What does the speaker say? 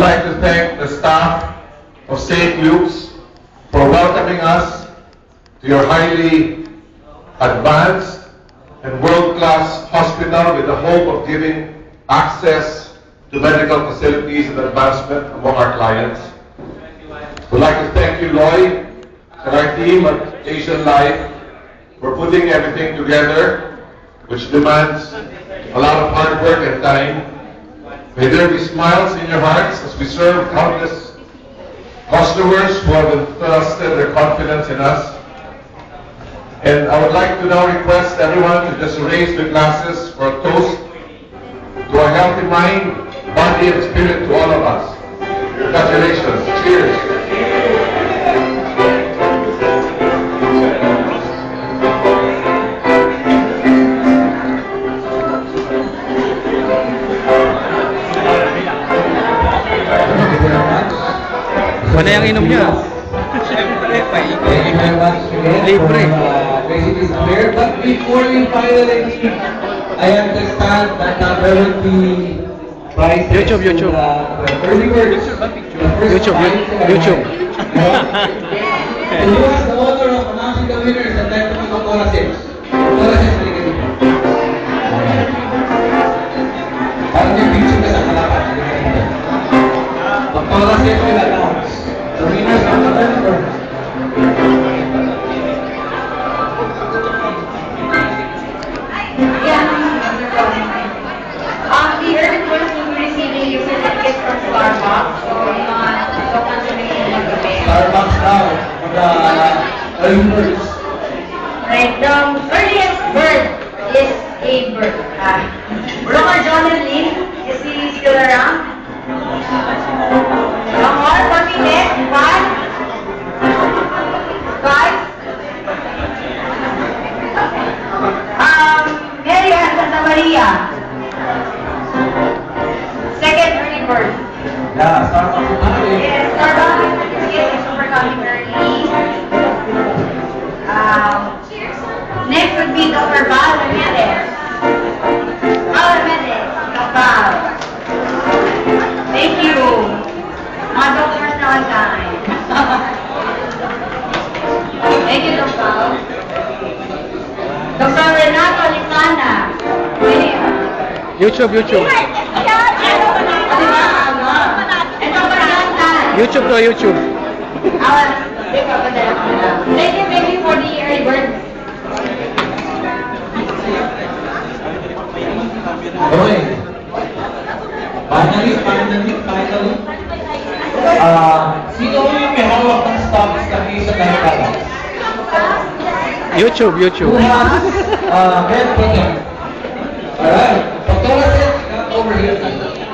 like to thank the staff of St. Luke's for welcoming us to your highly advanced and world-class hospital with the hope of giving access to medical facilities and advancement among our clients. We'd like to thank you, Lloyd, and our team at Asian Life for putting everything together, which demands a lot of hard work and time. May there be smiles in your hearts as we serve countless customers who have entrusted their confidence in us. And I would like to now request everyone to just raise their glasses for a toast to a healthy mind, body, and spirit to all of us. Congratulations. Cheers. Wala yung inom niya. Thank you very much again Libre. for raising this prayer. But before we finally, I understand that there will be prizes YouTube. to the early birds. The first YouTube. And who has the honor of announcing the winners and then to Doctora Sims? Doctora Sims, halika dito. Parang yung picture ka sa kalapan. Halika dito. Doctora Sims will announce the winners of the early birds. The early birds will be receiving a certificate from Starbucks. So, Starbucks now for the early birds. right, the earliest bird is a bird. Brother Jonathan Lin, is he still around? One more, 4 minutes, 5. Mary Ann Santa Maria. Second early bird. Yeah, Starbucks na Yes, Starbucks. Yes, thanks for coming early. Next would be Dr. Val Ramirez. Val Ramirez, Dr. Val. Thank you. Mga doctors na on time. Thank you, Dr. Val. Dr. Renato Lipana. YouTube. YouTube to YouTube. Thank you for the early bird. Okay. Finally. Sino yung may hawak ng stocks na isa na yung YouTube. Who has red ticket?